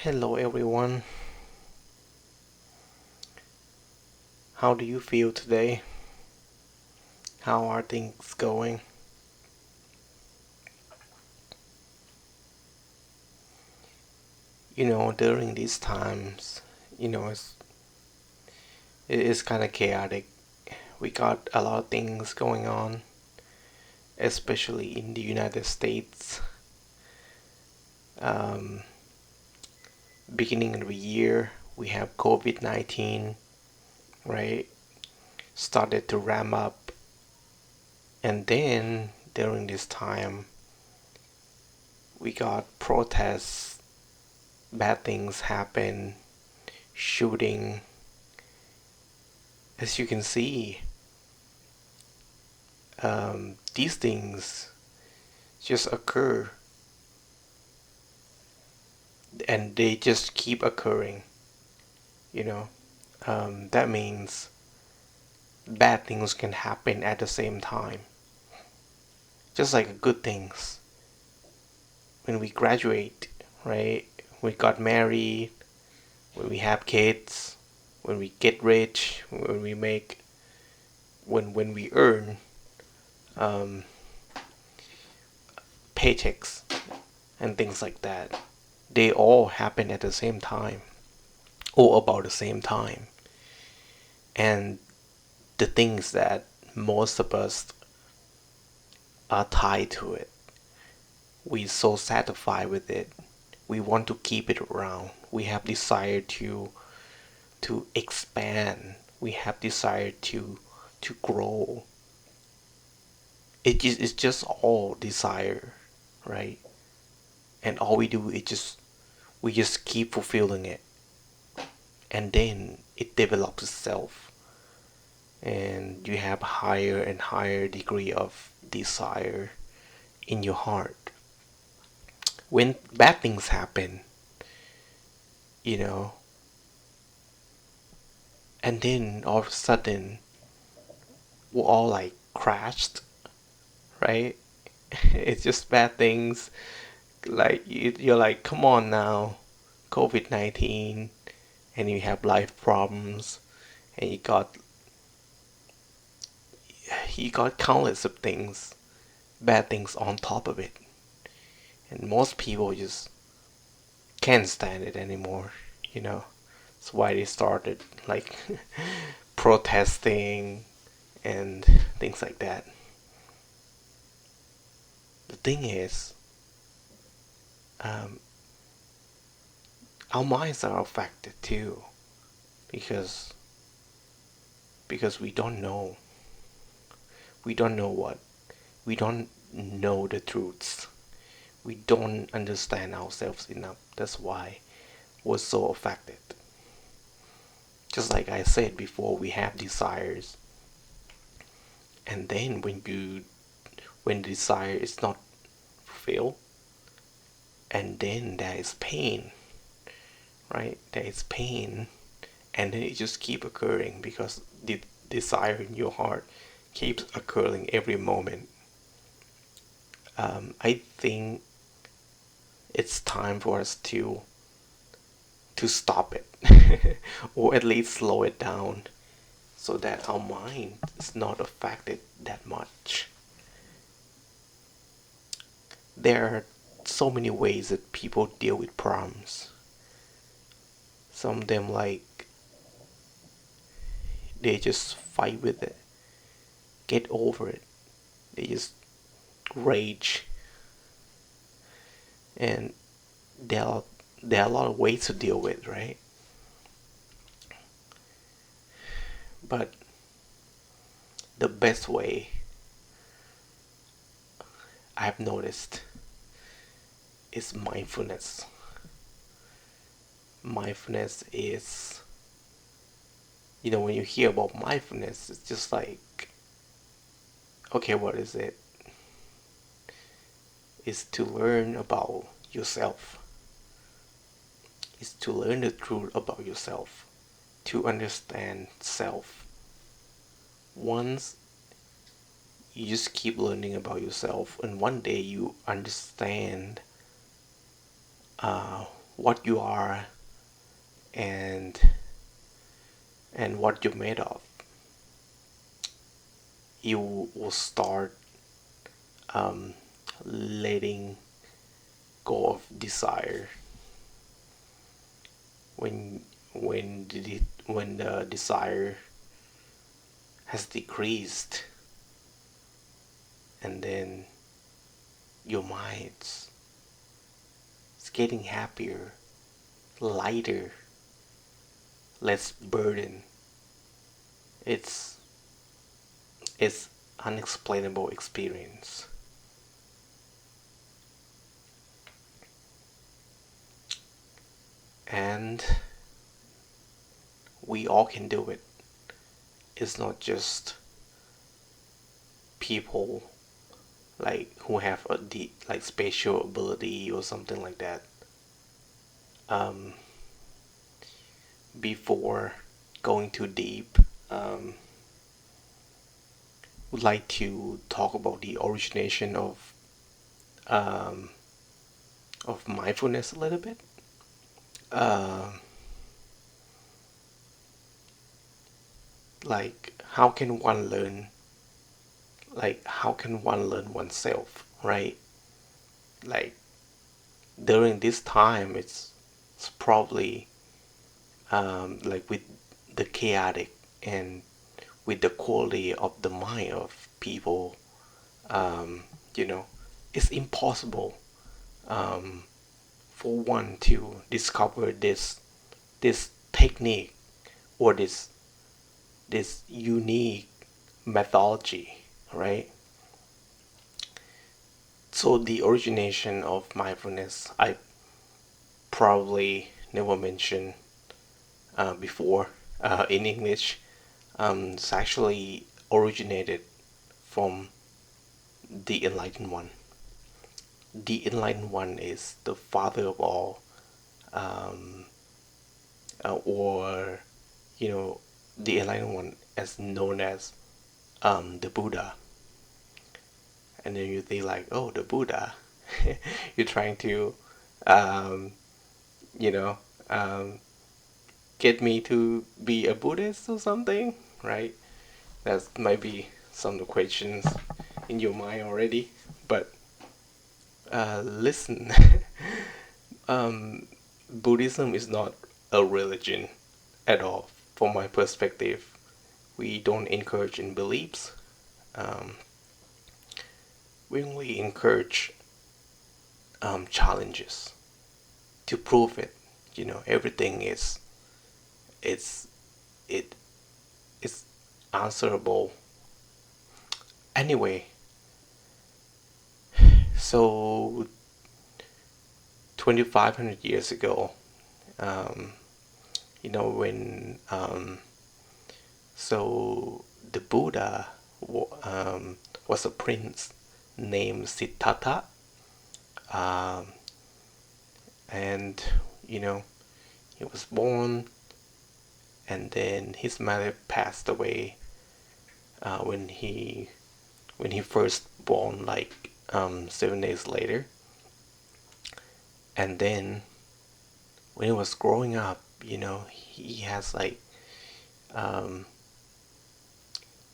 Hello everyone, how do you feel today? How are things going? During these times, you know, it's, it is kind of chaotic. We got a lot of things going on, especially in the United States. Um, Beginning of the year, we have COVID-19, right? Started to ramp up, and then during this time, we got protests, bad things happen, shooting. As you can see, these things just occur and they just keep occurring, you know. That means bad things can happen at the same time, just like good things. When we graduate, right? We got married, when we have kids, when we get rich, when we earn um, paychecks and things like that. They all happen at the same time or about the same time. And the things that most of us are tied to it. We're so satisfied with it. We want to keep it around. We have desire to expand. We have desire to grow. It's just all desire, right? And all we do is we just keep fulfilling it, and then it develops itself, and you have higher and higher degree of desire in your heart. When bad things happen, you know, and then all of a sudden we're all like crashed, right? It's just bad things. Like you're like, come on now, COVID-19, and you have life problems, and you got countless of things, bad things on top of it, and most people just can't stand it anymore, you know. That's why they started like protesting and things like that. The thing is, um, our minds are affected too because we don't know. We don't know what. We don't know the truths. We don't understand ourselves enough. That's why we're so affected. Just like I said before, we have desires, and then when desire is not fulfilled, and then there is pain, right? There is pain, and then it just keep occurring because the desire in your heart keeps occurring every moment. I think it's time for us to stop it, or at least slow it down, so that our mind is not affected that much. There are so many ways that people deal with problems. Some of them like they just fight with it, get over it. They just rage, and there are there are a lot of ways to deal with, right? But the best way I've noticed is mindfulness. Mindfulness is, when you hear about mindfulness, it's just like, okay, what is it? It's to learn about yourself. It's to learn the truth about yourself, to understand self. Once you just keep learning about yourself, and one day you understand uh, what you are and what you're made of, you will start um, letting go of desire when when the desire has decreased, and then your mind's it's getting happier, lighter, less burden. It's it's unexplainable experience. And we all can do it. It's not just people like who have a deep like spatial ability or something like that. Um, Before going too deep, um, would like to talk about the origination um, of mindfulness a little bit. Uh, like how can one learn oneself, right? Like during this time, it's probably like with the chaotic and with the quality of the mind of people, um, you know, it's impossible um, for one to discover this technique or this unique methodology, right? So the origination of mindfulness, I probably never mentioned before in English. It's actually originated from the Enlightened One. The Enlightened One is the father of all, um, or you know, the Enlightened One as known as the Buddha. And then you think like, oh, the Buddha. You're trying to, um, you know, um, get me to be a Buddhist or something, right? That might be some of the questions in your mind already. But listen, um, Buddhism is not a religion at all, from my perspective. We don't encourage in beliefs. Um, we only encourage challenges to prove it. You know, everything is it's it is answerable. Anyway, so 2,500 years ago, um, you know, when so the Buddha was a prince named Siddhartha, um, and you know he was born, and then his mother passed away when he first born, like 7 days later, and then when he was growing up, you know, um,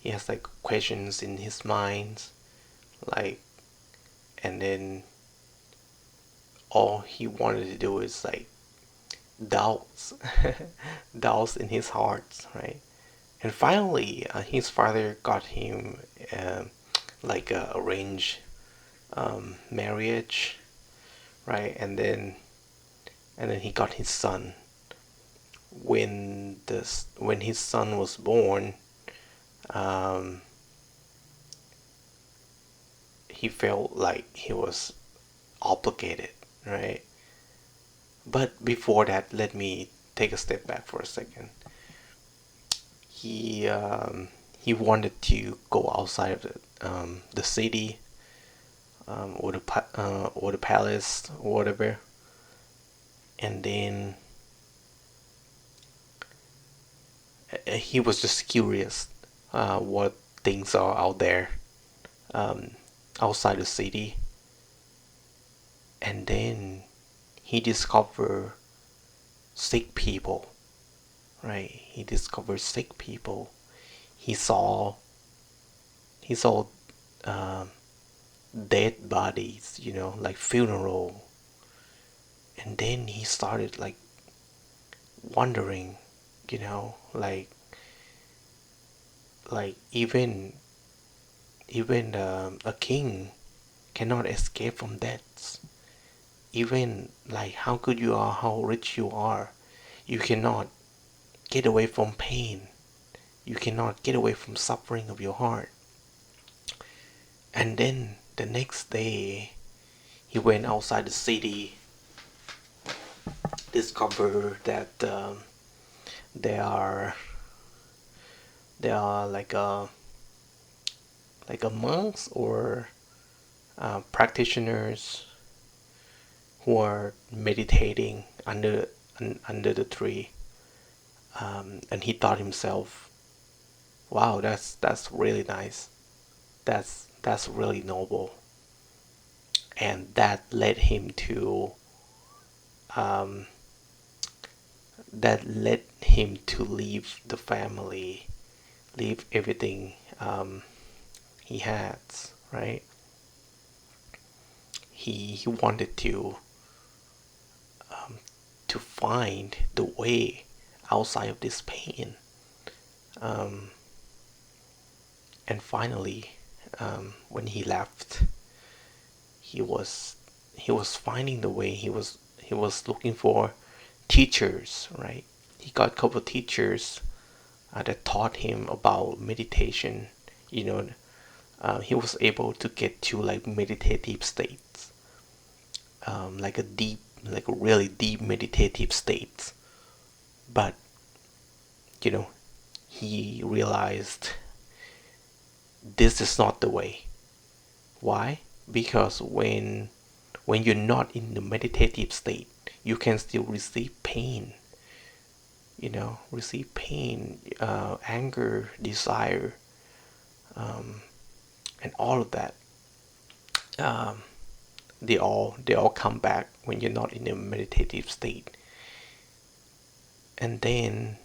he has like questions in his mind, like, and then all he wanted to do is like doubts, doubts in his heart, right? And finally, his father got him like a arranged marriage, right? And then he got his son. When his son was born, um, he felt like he was obligated, right? But before that, let me take a step back for a second. He um, he wanted to go outside of the city, or the palace or whatever, and then he was just curious what things are out there, um, outside the city, and then he discovered sick people, right? He discovered sick people. He saw he saw um, dead bodies, like funeral, and then he started like wondering, like even a king cannot escape from death. Even like how rich you are, you cannot get away from pain. You cannot get away from suffering of your heart. And then the next day, he went outside the city, discovered that there are there are like a monks or practitioners who are meditating under the tree, and he thought himself, "Wow, that's really nice. That's really noble," and um, that led him to leave the family, leave everything he had, right? He wanted to find the way outside of this pain. Um, and finally, when he left, he was he was finding the way. He was looking for teachers, right? He got a couple of teachers that taught him about meditation. You know, he was able to get to like meditative states, like a really deep meditative state. But you know, he realized this is not the way. Why? Because when you're not in the meditative state, you can still receive pain. Receive pain, anger, desire, and all of that. Um, they all come back when you're not in a meditative state. And then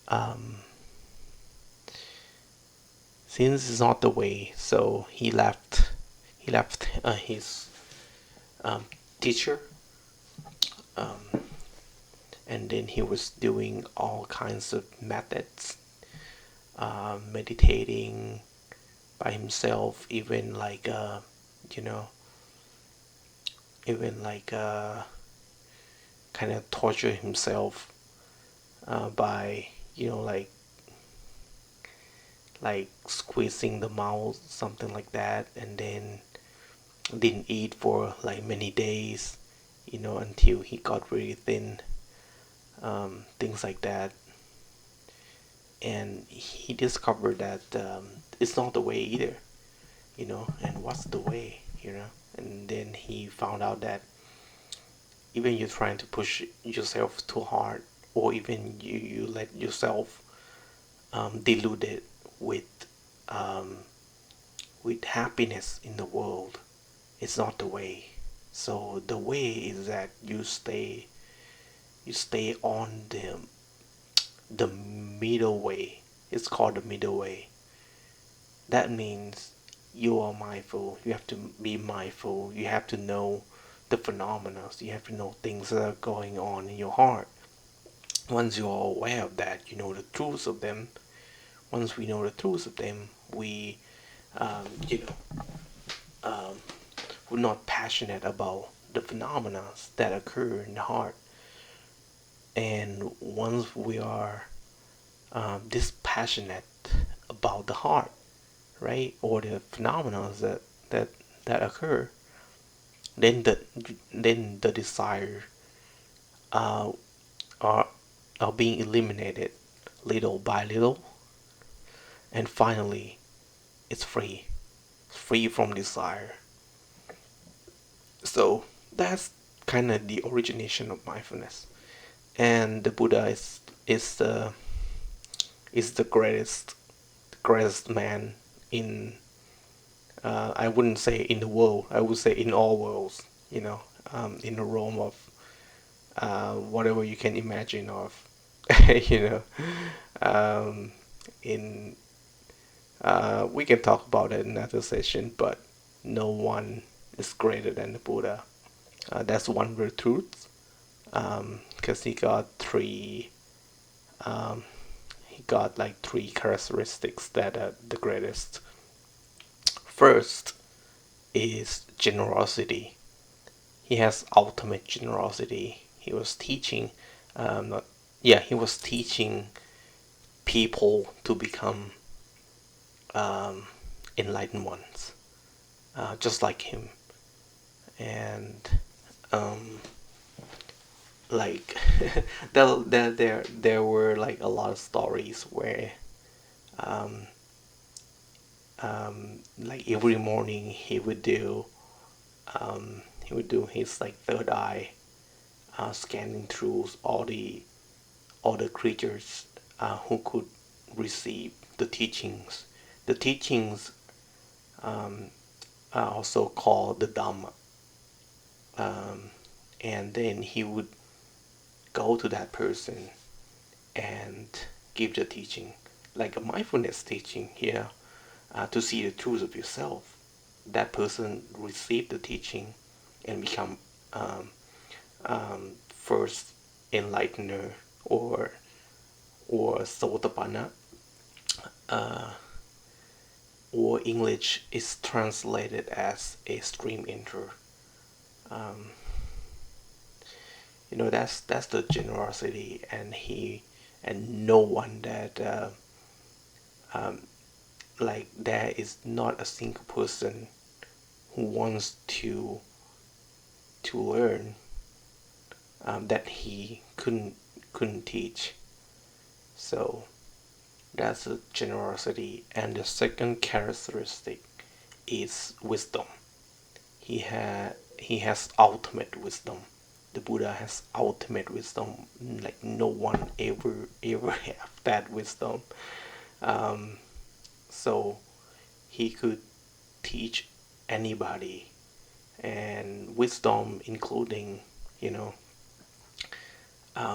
um, since it's not the way, so he left. He left his um, teacher, um, and then he was doing all kinds of methods, meditating by himself, even like you know, even like kind of torture himself by like squeezing the mouth, something like that, and then didn't eat for like many days, until he got really thin, things like that. And he discovered that it's not the way either, and what's the way, and then he found out that even you're trying to push yourself too hard, or even you let yourself deluded with um, with happiness in the world, it's not the way. So the way is that you stay on the middle way. It's called the middle way. That means you are mindful. You have to be mindful. You have to know the phenomena. You have to know things that are going on in your heart. Once you are aware of that, you know the truths of them. Once we know the truths of them, um, you know, um, we're not passionate about the phenomena that occur in the heart. And once we are dispassionate about the heart, right, or the phenomena that that occur, then the desire uh, are are being eliminated little by little, and finally it's free from desire. So that's kind of the origination of mindfulness. And the Buddha is the greatest man in, I wouldn't say in the world, I would say in all worlds. in the realm of whatever you can imagine of, you know. Um, in We can talk about it in another session, but no one is greater than the Buddha. That's one real truth. Because um, he got like three characteristics that are the greatest. First is generosity. He has ultimate generosity. He was teaching, not, yeah, he was teaching people to become um, enlightened ones, just like him. And um, like there were like a lot of stories where um, like every morning he would do his like third eye, scanning through all the creatures who could receive the teachings. The teachings um, are also called the Dhamma. Um, and then he would go to that person and give the teaching, like a mindfulness teaching here, to see the truth of yourself. That person received the teaching and become um, first enlightener or sotapanna, uh, or English is translated as a stream enter. Um, that's the generosity, and no one that um, like there is not a single person who wants to learn that he couldn't teach. So that's a generosity. And the second characteristic is wisdom. He has ultimate wisdom. The Buddha has ultimate wisdom. Like no one ever have that wisdom. Um, so he could teach anybody, and wisdom including you know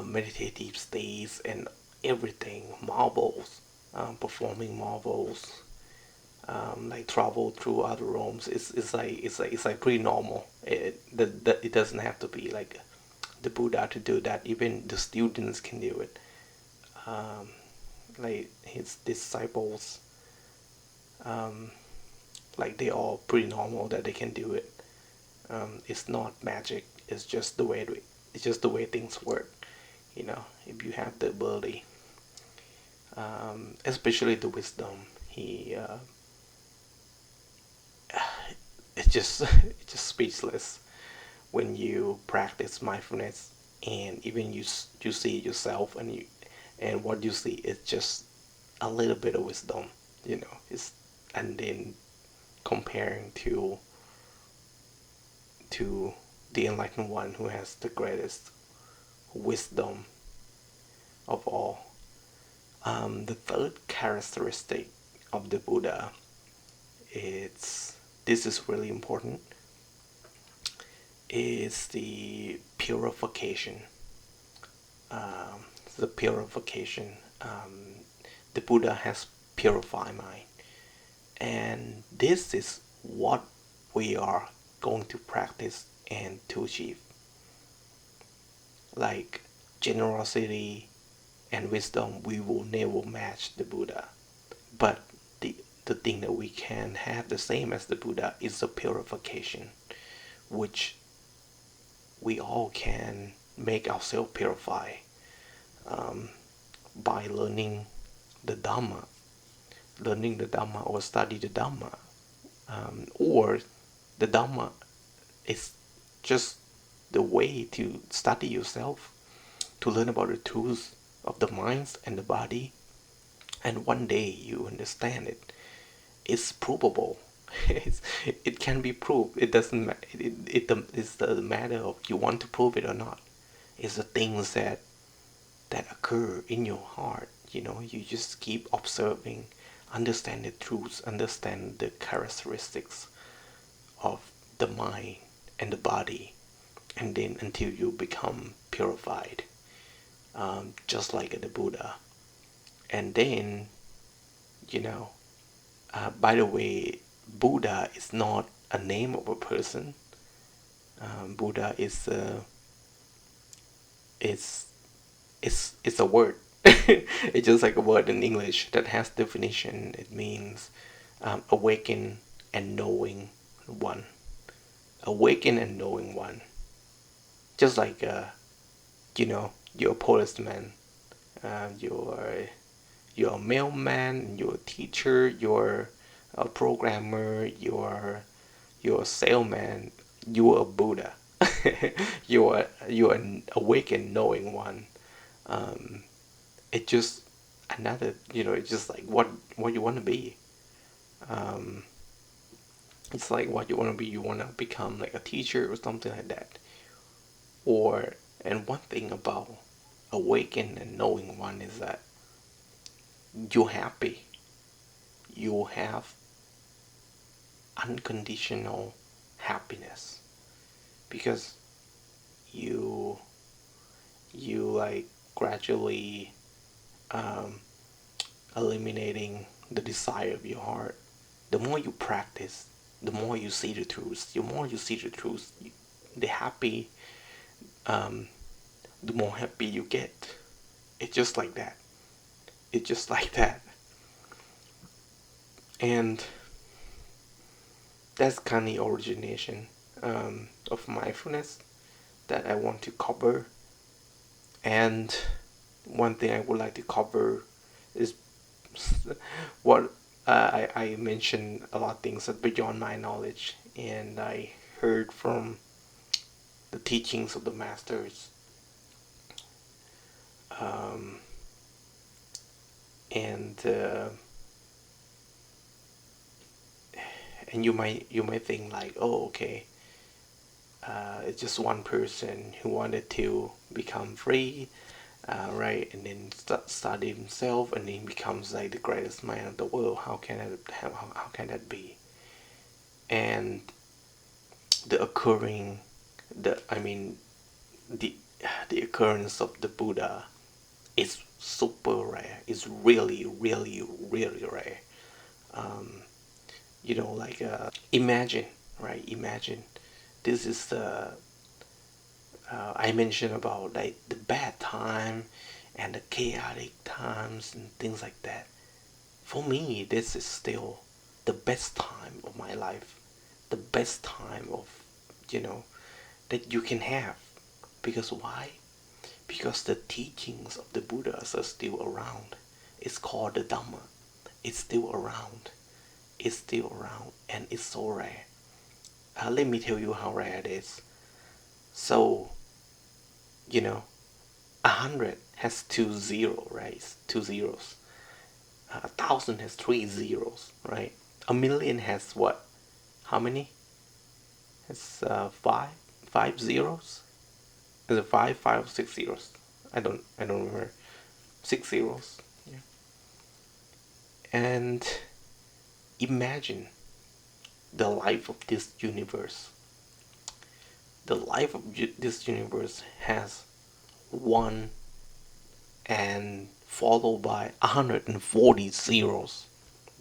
meditative states and everything, marvels, performing marvels, like travel through other realms. It's like pretty normal. It doesn't have to be like the Buddha to do that. Even the students can do it. Um, like his disciples, um, like they are pretty normal that they can do it. It's not magic. It's just the way things work. If you have the ability, especially the wisdom, he it's just it's just speechless when you practice mindfulness, and even you see yourself, and what you see is just a little bit of wisdom. It's and then comparing to the enlightened one who has the greatest wisdom of all. The third characteristic of the Buddha, it's this is really important, is the purification. Um, the purification. The Buddha has purified mind, and this is what we are going to practice and to achieve. Like generosity and wisdom, we will never match the Buddha. But the thing that we can have the same as the Buddha is the purification, which we all can make ourselves purify um, by the Dhamma, learning the Dhamma or study the Dhamma, or the Dhamma is just the way to study yourself, to learn about the truth of the minds and the body, and one day you understand it. It's provable. It can be proved. It doesn't. It's the matter of you want to prove it or not. It's the things that occur in your heart. You just keep observing, understand the truths, understand the characteristics of the mind and the body, and then until you become purified, just like the Buddha. And then, you know, by the way, Buddha is not a name of a person. Buddha is it's a word. It's just like a word in English that has definition. It means awaken and knowing one. Awaken and knowing one. Just like you're a policeman, you're a mailman, you're a teacher, you're a programmer, you're a salesman, you're a Buddha. You're an awakened knowing one. Um, it just another it's just like what you want to be. Um, it's like what you want to be. You want to become like a teacher or something like that. Or and one thing about awakened and knowing one is that you're happy. You have unconditional happiness because you you like gradually um, eliminating the desire of your heart. The more you practice, the more you see the truth. The more you see the truth, the happy, um, the more happy you get. It's just like that. It's just like that. And that's kind of the origination of mindfulness that I want to cover. And one thing I would like to cover is what I mentioned a lot of things that beyond my knowledge, and I heard from the teachings of the masters. Um, and and you might think like, oh, okay, it's just one person who wanted to become free, right? And then study himself, and then becomes like the greatest man of the world. How can that be? And the occurring, the I mean, the the occurrence of the Buddha is super rare. It's really, really, really rare. Um, like imagine, right? Imagine this is the I mentioned about like the bad time and the chaotic times and things like that. For me, this is still the best time of my life, the best time of you know that you can have. Because why? Because the teachings of the Buddhas are still around. It's called the Dhamma. It's still around. It's still around, and it's so rare. Let me tell you how rare it is. So, you know, 100 has right? Two zeros. 1,000 has three zeros, right? A million has what? How many? It's five zeros. Is it five or six zeros? I don't remember. Six zeros. Yeah. And imagine the life of this universe. The life of this universe has one and followed by 140 zeros.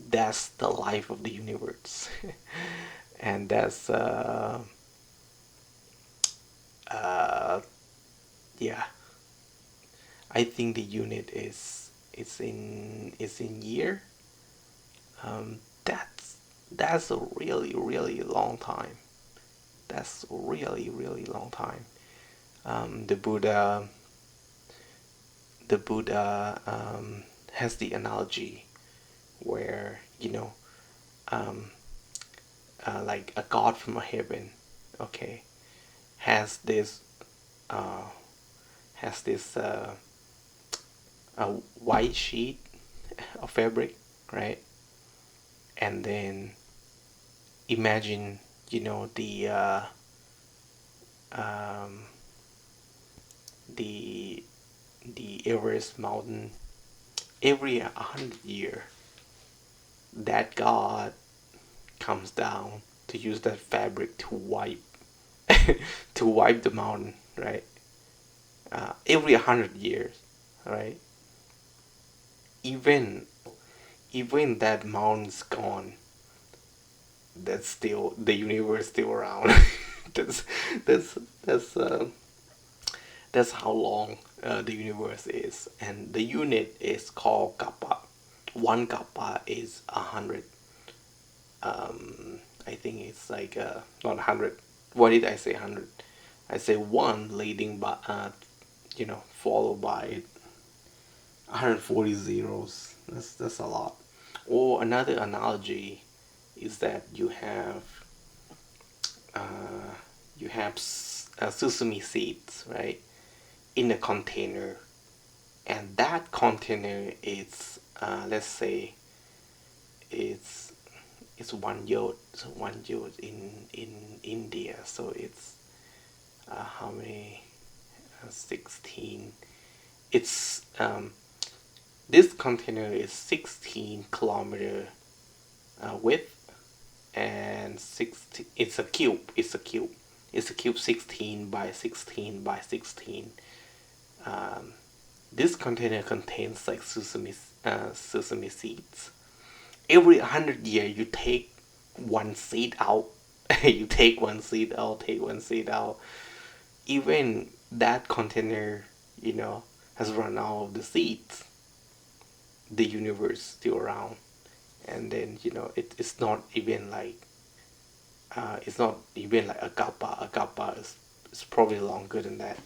That's the life of the universe. And that's uh yeah, I think the unit is in year. That's a really, really long time. That's a really, really long time. um, the buddha the Buddha has the analogy where um, like a god from heaven, okay, has this uh, has this a white sheet of fabric, right? And then imagine, um, the Everest mountain. Every 100 year, that god comes down to use that fabric to wipe to wipe the mountain, right? Every 100 years, right? Even even that mountain's gone, that's still the universe still around. that's that's that's uh, that's how long the universe is, and the unit is called kappa. One kappa is 100. I think it's like not 100. Why did I say 100? I say one leading by followed by 140 zeros. That's a lot. Or another analogy is that uh, you have sesame seeds, right, in a container, and that container is let's say it's it's 1 yod, so 1 yod in India, so it's how many 16. It's this container is 16 kilometer width, and 60, it's a cube 16 by 16 by 16. um, this container contains like sesame seeds. Every 100 years you take one seed out. You take one seed out, take one seed out. Even that container, has run out of the seeds. The universe still around, and then it's not even like a kappa. A kappa is probably longer than that.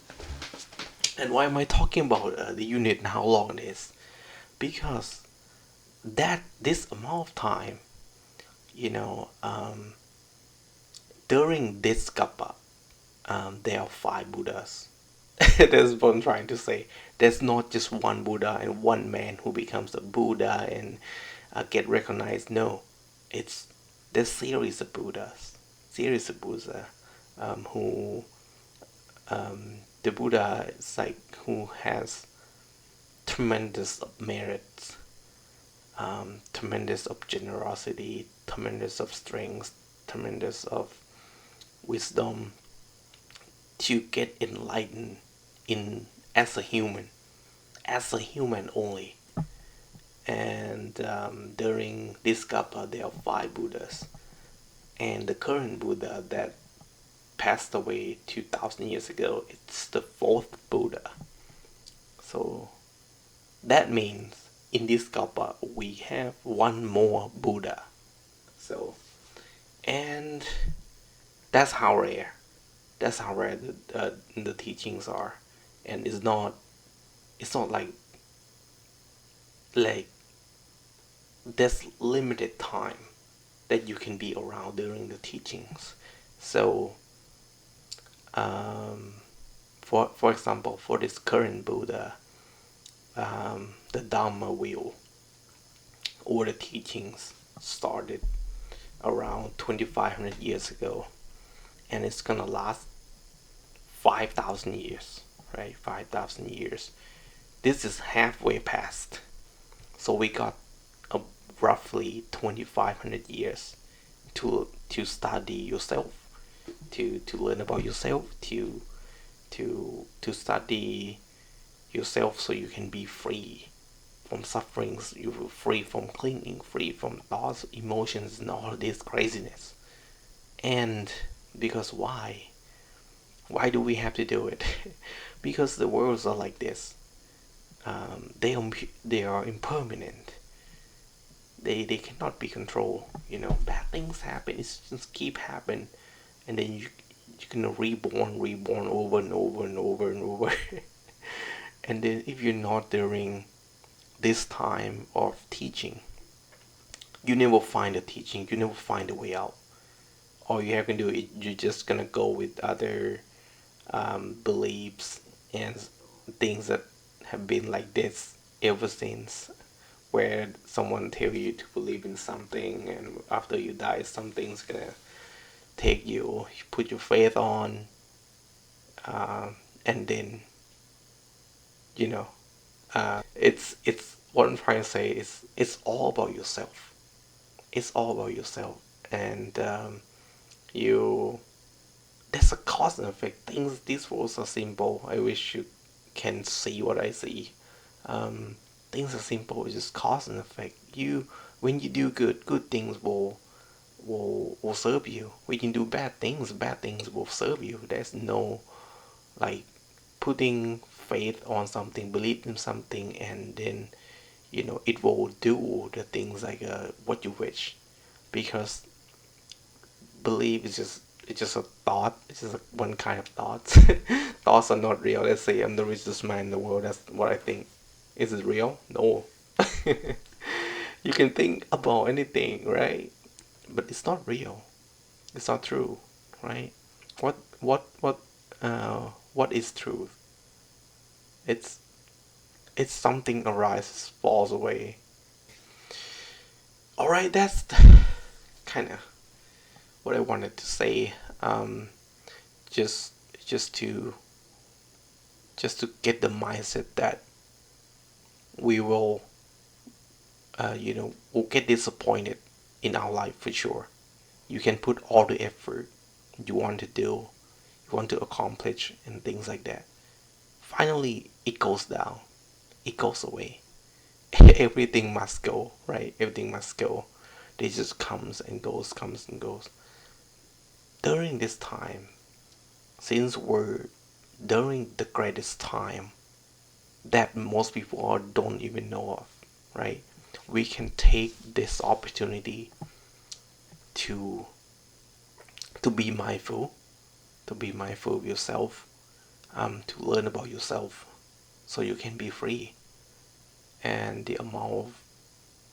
And why am I talking about the unit and how long it is? Because that this amount of time, you know, um, during this kappa, there are five Buddhas. That's what I'm trying to say. There's not just one Buddha and one man who becomes a Buddha and get recognized. No, it's this series of Buddhas, who the Buddha is like who has tremendous of merit, tremendous of generosity, tremendous of strength, tremendous of wisdom to get enlightened in as a human only. And during this kappa, there are five Buddhas, and the current Buddha that passed away 2,000 years ago, it's the fourth Buddha. So that means in this kappa we have one more Buddha. So, and that's how rare. That's how rare the teachings are, and it's not like there's limited time that you can be around during the teachings. So, um, for example, for this current Buddha, the Dhamma wheel or the teachings started around 2,500 years ago, and it's gonna last 5,000 years, right? 5,000 years. This is halfway past, so we got a roughly 2,500 years to study yourself, to learn about yourself, to study yourself, so you can be free from sufferings, you're free from clinging, free from thoughts, emotions, and all of this craziness. And because why do we have to do it? Because the worlds are like this. They are impermanent. They cannot be controlled. Bad things happen. It's just keep happening, and then you can reborn over and over and over and over. And then if you're not during this time of teaching, you never find a teaching. You never find a way out. All you have to do is you're just gonna go with other beliefs and things that have been like this ever since, where someone tell you to believe in something, and after you die something's gonna take you put your faith on, and then you know it's what I'm trying to say is it's all about yourself. It's all about yourself. And you there's It's a cause and effect. Things, these words are simple. I wish you can see what I see. Um, Things are simple. It's just cause and effect. When you do good, good things will serve you. When you do bad things will serve you. There's no like putting faith on something, believe in something, and then it will do the things like what you wish, because believe is just it's just a thought. It's just one kind of thoughts. Thoughts are not real. Let's say I'm the richest man in the world. That's what I think. Is it real? No. You can think about anything, right? But it's not real. It's not true, right? What is truth? It's it's something arises, falls away. All right, that's kind of what I wanted to say. Um, just just to just to get the mindset that we will, we'll get disappointed in our life for sure. You can put all the effort you want to do, you want to accomplish, and things like that. Finally, it goes down. It goes away. Everything must go, right? Everything must go. It just comes and goes. During this time, since we're during the greatest time that most people don't even know of, right? We can take this opportunity to be mindful, to be mindful of yourself, to learn about yourself, so you can be free, and the amount of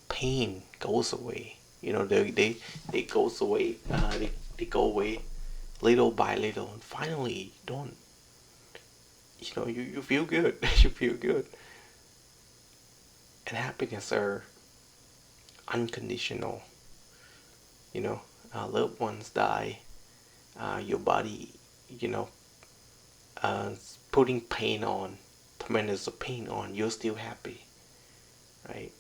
pain goes away. They goes away. They go away little by little, and finally, don't you feel good. You feel good, and happiness are unconditional. You know, Loved ones die. Your body, you know, uh, putting pain on, tremendous of pain on. You're still happy, right?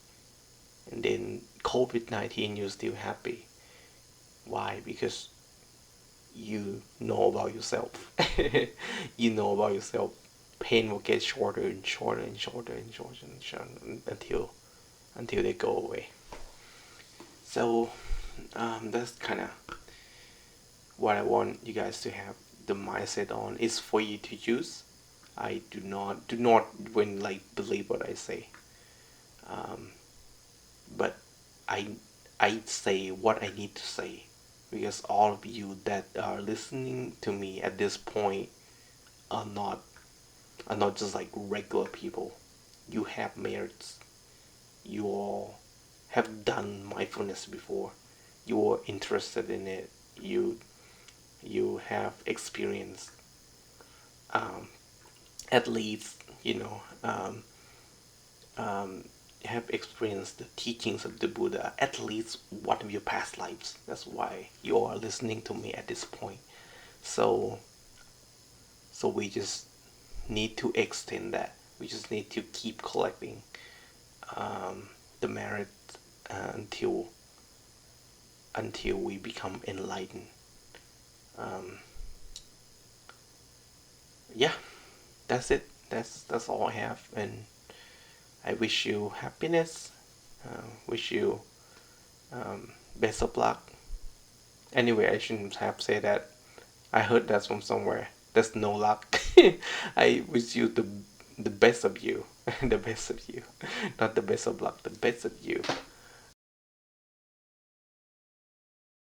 And then COVID-19, you're still happy. Why? Because you know about yourself. You know about yourself. Pain will get shorter and shorter and shorter and shorter and shorter until they go away. So that's kind of what I want you guys to have the mindset on. Is for you to use. I do not when like believe what I say. Um, but I I say what I need to say, because all of you that are listening to me at this point are not just like regular people. You have merits. You all have done mindfulness before. You are interested in it. You have experienced, um, at least um, have experienced the teachings of the Buddha, at least one of your past lives. That's why you are listening to me at this point. So we just need to extend that. We just need to keep collecting the merit, until we become enlightened. Um, yeah, that's it. That's all I have, and I wish you happiness. Wish you best of luck. Anyway, I shouldn't have said that. I heard that from somewhere. There's no luck. I wish you the best of you, the best of you, not the best of luck, the best of you.